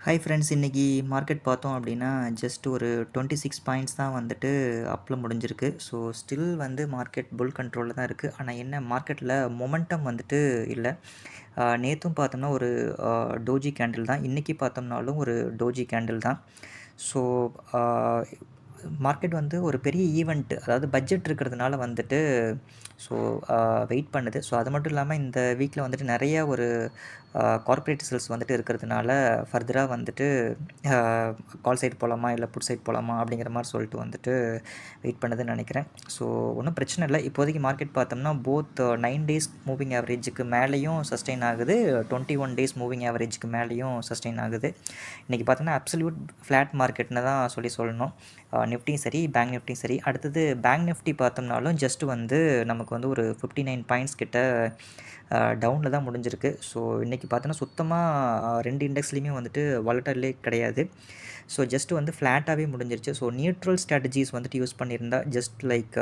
Hi friends, இன்றைக்கி market பார்த்தோம் அப்படின்னா ஜஸ்ட் ஒரு 26 பாயிண்ட்ஸ் தான் வந்துட்டு அப்பில் முடிஞ்சிருக்கு. ஸோ ஸ்டில் வந்து மார்க்கெட் புல் கண்ட்ரோலில் தான் இருக்குது. ஆனால் என்ன மார்க்கெட்டில் மொமெண்டம் வந்துட்டு இல்லை. நேற்றும் பார்த்தோம்னா ஒரு டோஜி கேண்டில் தான், இன்றைக்கி பார்த்தோம்னாலும் ஒரு டோஜி கேண்டில் தான். ஸோ மார்க்கெட் வந்து ஒரு பெரிய ஈவெண்ட், அதாவது பட்ஜெட் இருக்கிறதுனால வந்துட்டு ஸோ வெயிட் பண்ணுது. ஸோ அது மட்டும் இல்லாமல் இந்த வீக்கில் வந்துட்டு நிறைய ஒரு கார்ப்பரேட் ரிசல்ட்ஸ் வந்துட்டு இருக்கிறதுனால ஃபர்தராக வந்துட்டு கால் சைட் போகலாமா இல்லை புட் சைட் போகலாமா அப்படிங்கிற மாதிரி சொல்லிட்டு வந்துட்டு வெயிட் பண்ணுதுன்னு நினைக்கிறேன். ஸோ ஒன்றும் பிரச்சனை இல்லை. இப்போதைக்கு மார்க்கெட் பார்த்தோம்னா போத் 9 டேஸ் மூவிங் ஆவரேஜுக்கு மேலேயும் சஸ்டெயின் ஆகுது, 21 டேஸ் மூவிங் ஆவரேஜுக்கு மேலேயும் சஸ்டெயின் ஆகுது. இன்றைக்கி பார்த்தோம்னா அப்சல்யூட் ஃப்ளாட் மார்க்கெட்னு தான் சொல்லணும். நிஃப்டியும் சரி, பேங்க் நிஃப்டியும் சரி. அடுத்தது பேங்க் நிஃப்டி பார்த்தோம்னாலும் ஜஸ்ட் வந்து நமக்கு வந்து ஒரு 59 பாயிண்ட்ஸ் கிட்ட டவுனில் தான் முடிஞ்சிருக்கு. ஸோ இன்றைக்கி பார்த்தோன்னா சுத்தமாக 2 இண்டெக்ஸ்லேயுமே வந்துட்டு வாலட்டைலே கிடையாது. ஸோ ஜஸ்ட் வந்து ஃப்ளாட்டாகவே முடிஞ்சிருச்சு. ஸோ நியூட்ரல் ஸ்ட்ராட்டஜிஸ் வந்துட்டு யூஸ் பண்ணியிருந்தா, ஜஸ்ட் லைக்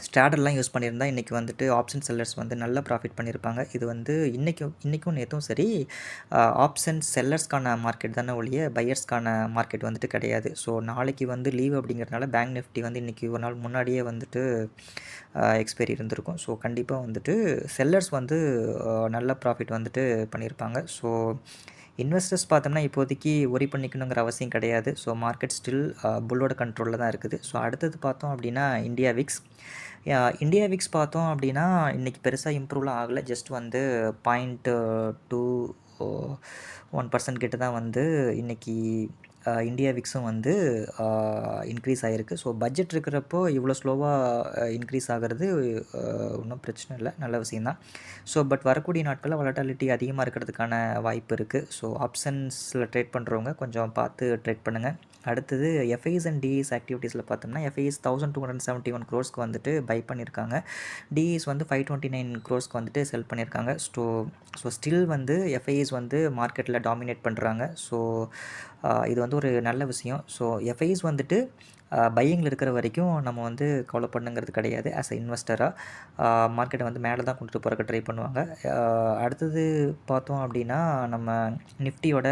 ஸ்ட்ராடர்லாம் யூஸ் பண்ணியிருந்தா இன்றைக்கி வந்துட்டு ஆப்ஷன் செல்லர்ஸ் வந்து நல்லா ப்ராஃபிட் பண்ணியிருப்பாங்க. இது வந்து இன்றைக்கும் நேற்றும் சரி ஆப்ஷன் செல்லர்ஸ்க்கான மார்க்கெட் தானே ஒழிய பையர்ஸ்க்கான மார்க்கெட் வந்துட்டு கிடையாது. ஸோ நாளைக்கு வந்து லீவ் அப்படிங்கிறதுனால பேங்க் நிஃப்டி வந்து இன்றைக்கி ஒரு நாள் முன்னாடியே வந்துட்டு எக்ஸ்பைரி இருந்திருக்கும். ஸோ கண்டிப்பாக வந்துட்டு செல்லர்ஸ் வந்து நல்ல ப்ராஃபிட் வந்துட்டு பண்ணியிருப்பாங்க. ஸோ இன்வெஸ்டர்ஸ் பார்த்தோம்னா இப்போதைக்கு ஒரி பண்ணிக்கணுங்கிற அவசியம் கிடையாது. ஸோ மார்க்கெட் ஸ்டில் புல்லோட கண்ட்ரோலில் தான் இருக்குது. ஸோ அடுத்தது பார்த்தோம் அப்படின்னா இந்தியா விக்ஸ் பார்த்தோம் அப்படின்னா இன்றைக்கி பெருசாக இம்ப்ரூவ்லாம் ஆகலை. ஜஸ்ட் வந்து 0.21% கிட்ட தான் வந்து இன்றைக்கி இந்தியா விக்ஸும் வந்து இன்க்ரீஸ் ஆகிருக்கு. ஸோ பட்ஜெட் இருக்கிறப்போ இவ்வளோ ஸ்லோவாக இன்க்ரீஸ் ஆகிறது ஒன்றும் பிரச்சனை இல்லை, நல்ல விஷயந்தான். ஸோ பட் வரக்கூடிய நாட்களில் வாலட்டாலிட்டி அதிகமாக இருக்கிறதுக்கான வாய்ப்பு இருக்குது. ஸோ ஆப்ஷன்ஸில் ட்ரேட் பண்ணுறவங்க கொஞ்சம் பார்த்து ட்ரேட் பண்ணுங்கள். அடுத்தது எஃப்ஐஎஸ் அண்ட் டிஎஸ் ஆக்டிவிட்டீஸில் பார்த்தோம்னா எஃப்ஐஎஸ் 1271 க்ரோர்ஸ்க்கு வந்துட்டு பை பண்ணியிருக்காங்க. டிஎஸ் வந்து 529 க்ரோர்ஸ்க்கு வந்துட்டு செல் பண்ணியிருக்காங்க. ஸோ ஸ்டில் வந்து எஃப்ஐஎஸ் வந்து மார்க்கெட்டில் டாமினேட் பண்ணுறாங்க. ஸோ இது வந்து ஒரு நல்ல விஷயம். ஸோ எஃப்ஐஎஸ் வந்துட்டு பையிங்கில் இருக்கிற வரைக்கும் நம்ம வந்து கவலைப்படணுங்கிறது கிடையாது. ஆஸ் அ இன்வெஸ்டராக மார்க்கெட்டை வந்து மேலே தான் கொண்டுட்டு போகிறக்கு ட்ரை பண்ணுவாங்க. அடுத்தது பார்த்தோம் அப்படின்னா நம்ம நிஃப்டியோட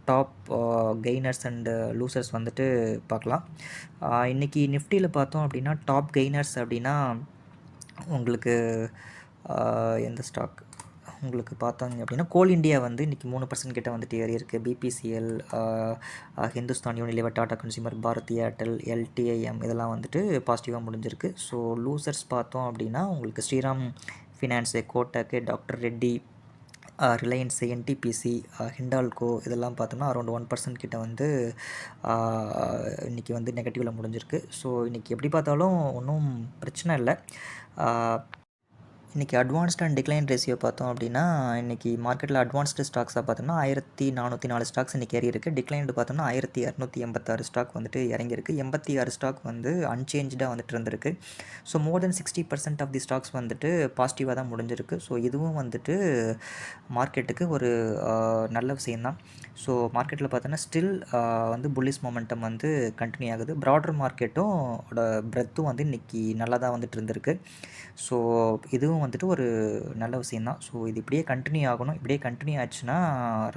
டாப் கெய்னர்ஸ் அண்டு லூசர்ஸ் வந்துட்டு பார்க்கலாம். இன்றைக்கி நிஃப்டியில் பார்த்தோம் அப்படின்னா டாப் கெய்னர்ஸ் அப்படின்னா உங்களுக்கு எந்த ஸ்டாக் உங்களுக்கு பார்த்தாங்க அப்படின்னா கோல் இண்டியா வந்து இன்றைக்கி 3% கிட்ட வந்துட்டு ஏறி இருக்குது. BPCL, Hindustan Unilever, Tata consumer, Bharti Airtel, LTIM இதெல்லாம் வந்துட்டு பாசிட்டிவாக முடிஞ்சிருக்கு. ஸோ லூசர்ஸ் பார்த்தோம் அப்படின்னா உங்களுக்கு Shriram finance, Kotak, doctor Reddy, Reliance, NTPC, Hindalco இதெல்லாம் பார்த்தோம்னா அரௌண்ட் 1% கிட்ட வந்து இன்றைக்கி வந்து நெகட்டிவில் முடிஞ்சிருக்கு. ஸோ இன்றைக்கி எப்படி பார்த்தாலும் ஒன்றும் பிரச்சனை இல்லை. இன்றைக்கி அட்வான்ஸ்ட் அண்ட் டிக்ளைன் ரேஷியோ பார்த்தோம் அப்படின்னா இன்றைக்கி மார்க்கெட்டில் அட்வான்ஸ்டு ஸ்டாக்ஸாக பார்த்தோம்னா 1404 ஸ்டாக்ஸ் இன்றைக்கி ஏறி இருக்குது. டிக்ளைன்டு பார்த்தோம்னா 1286 ஸ்டாக் வந்துட்டு இறங்கியிருக்கு. 86 ஸ்டாக் வந்து அன்சேஞ்சாக வந்துட்டு இருந்திருக்கு. So more then 60% of the stocks வந்துட்டு பாசிட்டிவாக தான் முடிஞ்சிருக்கு. ஸோ இதுவும் வந்துட்டு மார்க்கெட்டுக்கு ஒரு நல்ல விஷயந்தான். ஸோ மார்க்கெட்டில் பார்த்தோன்னா ஸ்டில் வந்து புல்லிஷ் மொமெண்டம் வந்து கண்டினியூ ஆகுது. ப்ராடர் மார்க்கெட்டும் பிரெத்தும் வந்து இன்றைக்கி நல்லா தான் வந்துட்டு இருந்திருக்கு. ஸோ இதுவும் வந்துட்டு ஒரு நல்ல விஷயந்தான். ஸோ இது இப்படியே கண்டினியூ ஆகணும். இப்படியே கண்டினியூ ஆச்சுன்னா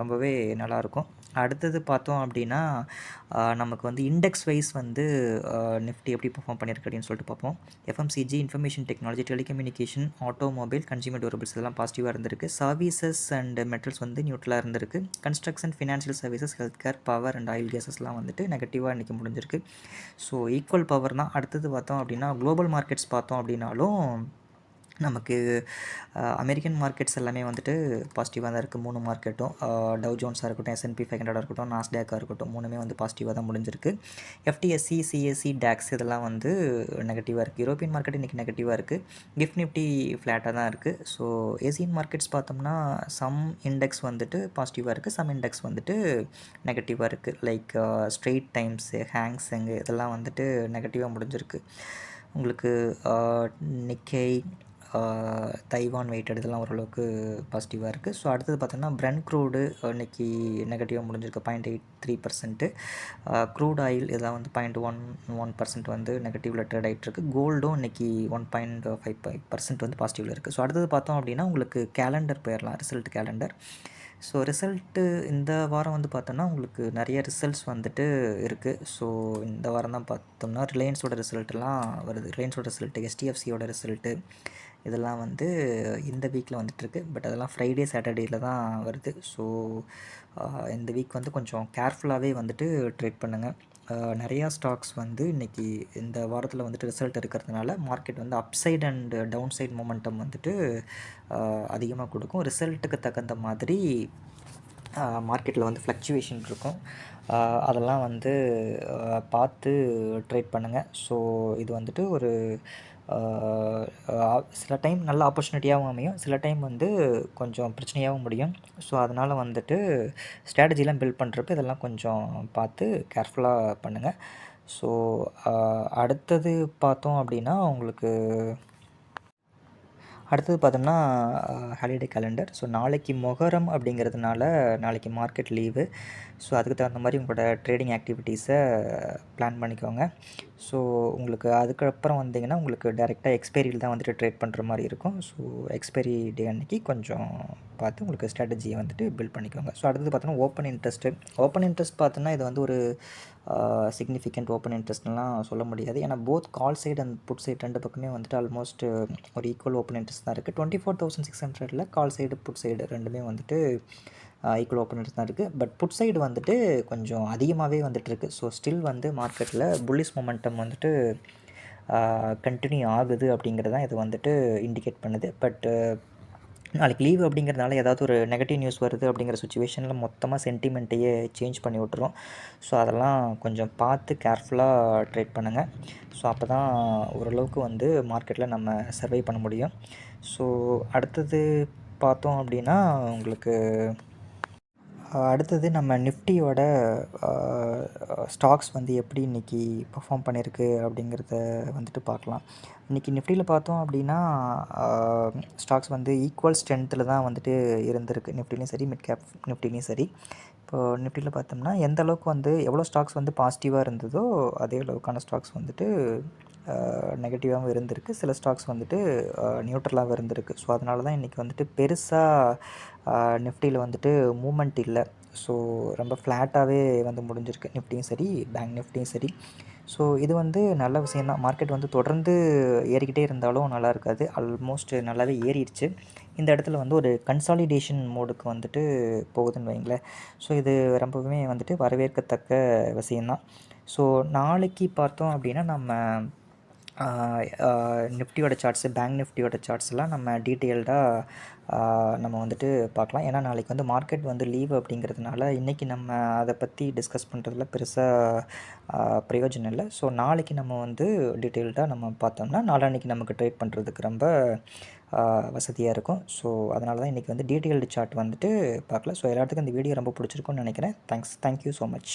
ரொம்பவே நல்லாயிருக்கும். அடுத்தது பார்த்தோம் அப்படின்னா நமக்கு வந்து இண்டெக்ஸ் வைஸ் வந்து நிஃப்டி எப்படி பெர்ஃபார்ம் பண்ணியிருக்கு அப்படின்னு சொல்லிட்டு பார்ப்போம். FMCG, information technology, telecommunication, automobile, consumer durables இதெல்லாம் பாசிட்டிவாக இருந்திருக்கு. சர்வீசஸ் அண்ட் மெட்டல்ஸ் வந்து நியூட்ரலாக இருந்திருக்கு. Construction, financial services, health care, power and oil கேஸஸ்லாம் வந்துட்டு நெகட்டிவாக இன்றைக்கி முடிஞ்சிருக்கு. ஸோ ஈக்குவல் பவர் தான். அடுத்தது பார்த்தோம் அப்படின்னா குளோபல் மார்க்கெட்ஸ் பார்த்தோம் அப்படின்னாலும் நமக்கு அமெரிக்கன் மார்க்கெட்ஸ் எல்லாமே வந்துட்டு பாசிட்டிவாக தான் இருக்குது. 3 மார்க்கெட்டும் டவ் ஜோன்ஸாக இருக்கட்டும், S&P 500 இருக்கட்டும், நாஸ்டாக்காக இருக்கட்டும், 3மே வந்து பாசிட்டிவாக தான் முடிஞ்சிருக்கு. FTSE, CSE, DAX இதெல்லாம் வந்து நெகட்டிவாக இருக்குது. யூரோப்பியன் மார்க்கெட் இன்றைக்கி நெகட்டிவாக இருக்குது. கிஃப்ட் நிஃப்டி ஃப்ளாட்டாக தான் இருக்குது. ஸோ ஏசியன் மார்க்கெட்ஸ் பார்த்தோம்னா சம் இண்டெக்ஸ் வந்துட்டு பாசிட்டிவாக இருக்குது, சம் இண்டெக்ஸ் வந்துட்டு நெகட்டிவாக இருக்குது. லைக் ஸ்ட்ரெயிட் டைம்ஸு, ஹேங்ஸெங்கு இதெல்லாம் வந்துட்டு நெகட்டிவாக முடிஞ்சிருக்கு. உங்களுக்கு நிக்கை, தைவான் வெயிட்டட் இதெல்லாம் ஓரளவுக்கு பாசிட்டிவாக இருக்குது. ஸோ அடுத்தது பார்த்தோம்னா பிரெண்ட் க்ரூடு இன்றைக்கி நெகட்டிவாக முடிஞ்சிருக்கு, 0.83%. க்ரூட் ஆயில் இதெல்லாம் வந்து 0.11% வந்து நெகட்டிவில் ட்ரேட் ஆகிட்டுருக்கு. கோல்டும் இன்றைக்கி 1.55% வந்து பாசிட்டிவில் இருக்குது. ஸோ அடுத்தது பார்த்தோம் அப்படின்னா உங்களுக்கு கேலண்டர் போயிடலாம், ரிசல்ட் கேலண்டர். ஸோ ரிசல்ட்டு இந்த வாரம் வந்து பார்த்தோன்னா உங்களுக்கு நிறைய ரிசல்ட்ஸ் வந்துட்டு இருக்குது. ஸோ இந்த வாரம் தான் பார்த்தோம்னா ரிலையன்ஸோட ரிசல்ட்டெல்லாம் வருது. ரிலையன்ஸோட ரிசல்ட்டு, எஸ்டிஎஃப்சியோட ரிசல்ட்டு இதெல்லாம் வந்து இந்த வீக்கில் வந்துட்டுருக்கு. பட் அதெல்லாம் ஃப்ரைடே, சாட்டர்டேயில் தான் வருது. ஸோ இந்த வீக் வந்து கொஞ்சம் கேர்ஃபுல்லாகவே வந்துட்டு ட்ரேட் பண்ணுங்கள். நிறையா ஸ்டாக்ஸ் வந்து இன்றைக்கி இந்த வாரத்தில் வந்துட்டு ரிசல்ட் இருக்கிறதுனால மார்க்கெட் வந்து upside and down side momentum வந்துட்டு அதிகமாக கொடுக்கும். ரிசல்ட்டுக்கு தகுந்த மாதிரி மார்க்கெட்டில் வந்து ஃப்ளக்சுவேஷன் இருக்கும். அதெல்லாம் வந்து பார்த்து ட்ரேட் பண்ணுங்கள். ஸோ இது வந்துட்டு ஒரு சில டைம் நல்ல ஆப்பர்ச்சுனிட்டியாகவும் அமையும், சில டைம் வந்து கொஞ்சம் பிரச்சனையாகவும் முடியும். ஸோ அதனால் வந்துட்டு ஸ்ட்ராட்டஜிலாம் பில்ட் பண்ணுறப்ப இதெல்லாம் கொஞ்சம் பார்த்து கேர்ஃபுல்லாக பண்ணுங்கள். ஸோ அடுத்தது பார்த்தோம் அப்படின்னா உங்களுக்கு அடுத்தது பார்த்தோம்னா ஹாலிடே கேலண்டர். ஸோ நாளைக்கு மொஹரம் அப்படிங்கிறதுனால நாளைக்கு மார்க்கெட் லீவு. ஸோ அதுக்கு தகுந்த மாதிரி உங்களோட ட்ரேடிங் ஆக்டிவிட்டீஸை பிளான் பண்ணிக்கோங்க. ஸோ உங்களுக்கு அதுக்கப்புறம் வந்தீங்கன்னா உங்களுக்கு டைரெக்டாக எக்ஸ்பைரியில் தான் வந்துட்டு ட்ரேட் பண்ணுற மாதிரி இருக்கும். ஸோ எக்ஸ்பைரி டே அன்றைக்கி கொஞ்சம் பார்த்து உங்களுக்கு ஸ்ட்ராட்டஜியை வந்துட்டு பில்ட் பண்ணிக்கோங்க. ஸோ அடுத்தது பார்த்தோன்னா ஓப்பன் இன்ட்ரெஸ்ட்டு. ஓப்பன் இன்ட்ரெஸ்ட் பார்த்தோன்னா இது வந்து ஒரு சிக்னிஃபிகண்ட் ஓப்பன் இன்ட்ரெஸ்ட்லாம் சொல்ல முடியாது. ஏன்னா both call side and put side ரெண்டு பக்கமே வந்துட்டு ஆல்மோஸ்ட் ஒரு ஈக்குவல் ஓப்பன் இன்ட்ரெஸ்ட் தான் இருக்குது. 24,600 கால் சைடு புட் சைடு ரெண்டுமே வந்துட்டு ஈக்குவல் ஓப்பன் இன்ட்ரெஸ்ட் தான் இருக்குது. பட் புட் சைடு வந்துட்டு கொஞ்சம் அதிகமாகவே வந்துட்டுருக்கு. ஸோ ஸ்டில் வந்து மார்க்கெட்டில் புல்லிஷ் மொமெண்டம் வந்துட்டு கண்டினியூ ஆகுது அப்படிங்கிறது தான் இது வந்துட்டு இண்டிகேட் பண்ணுது. பட் நாளைக்கு லீவு அப்படிங்கிறதுனால ஏதாவது ஒரு நெகட்டிவ் நியூஸ் வருது அப்படிங்கிற சுச்சுவேஷனில் மொத்தமாக சென்டிமெண்ட்டையே சேஞ்ச் பண்ணி விட்டுரும். ஸோ அதெல்லாம் கொஞ்சம் பார்த்து கேர்ஃபுல்லாக ட்ரேட் பண்ணுங்கள். ஸோ அப்போ தான் ஓரளவுக்கு வந்து மார்க்கெட்டில் நம்ம சர்வை பண்ண முடியும். ஸோ அடுத்தது பார்த்தோம் அப்படின்னா உங்களுக்கு அடுத்தது நம்ம நிஃப்டியோட ஸ்டாக்ஸ் வந்து எப்படி இன்றைக்கி பர்ஃபார்ம் பண்ணியிருக்கு அப்படிங்கிறத வந்துட்டு பார்க்கலாம். இன்றைக்கி நிஃப்டியில் பார்த்தோம் அப்படின்னா ஸ்டாக்ஸ் வந்து ஈக்குவல் ஸ்ட்ரென்த்தில் தான் வந்துட்டு இருந்திருக்கு. நிஃப்டிலையும் சரி, மிட் கேப் நிஃப்டிலையும் சரி. இப்போது நிஃப்டியில் பார்த்தோம்னா எந்த அளவுக்கு வந்து எவ்வளோ ஸ்டாக்ஸ் வந்து பாசிட்டிவாக இருந்ததோ அதே அளவுக்கான ஸ்டாக்ஸ் வந்துட்டு நெகட்டிவாகவும் இருந்திருக்கு. சில ஸ்டாக்ஸ் வந்துட்டு நியூட்ரலாகவும் இருந்திருக்கு. ஸோ அதனால தான் இன்றைக்கி வந்துட்டு பெருசாக நிஃப்டியில் வந்துட்டு மூமெண்ட் இல்லை. ஸோ ரொம்ப ஃப்ளாட்டாகவே வந்து முடிஞ்சிருக்கு நிஃப்டியும் சரி, பேங்க் நிஃப்டியும் சரி. ஸோ இது வந்து நல்ல விஷயந்தான். மார்க்கெட் வந்து தொடர்ந்து ஏறிக்கிட்டே இருந்தாலும் நல்லா இருக்காது. ஆல்மோஸ்ட் நல்லாவே ஏறிடுச்சு. இந்த இடத்துல வந்து ஒரு கன்சாலிடேஷன் மோடுக்கு வந்துட்டு போகுதுன்னு வைங்களேன். ஸோ இது ரொம்பவுமே வந்துட்டு வரவேற்கத்தக்க விஷயந்தான். ஸோ நாளைக்கு பார்த்தோம் அப்படின்னா நம்ம நிஃப்டியோட சார்ட்ஸு, பேங்க் நிஃப்டியோட சார்ட்ஸ்லாம் நம்ம டீட்டெயில்டாக நம்ம வந்துட்டு பார்க்கலாம். ஏன்னா நாளைக்கு வந்து மார்க்கெட் வந்து லீவ் அப்படிங்கிறதுனால இன்றைக்கி நம்ம அதை பற்றி டிஸ்கஸ் பண்ணுறதுல பெருசாக பிரயோஜனம் இல்லை. ஸோ நாளைக்கு நம்ம வந்து டீட்டெயில்டாக நம்ம பார்த்தோம்னா நாளான்னைக்கு நமக்கு ட்ரேட் பண்ணுறதுக்கு ரொம்ப வசதியாக இருக்கும். ஸோ அதனால தான் இன்றைக்கி வந்து டீட்டெயில்டு சார்ட் வந்துட்டு பார்க்கல. ஸோ எல்லாத்துக்கும் இந்த வீடியோ ரொம்ப பிடிச்சிருக்குன்னு நினைக்கிறேன். Thank you so much.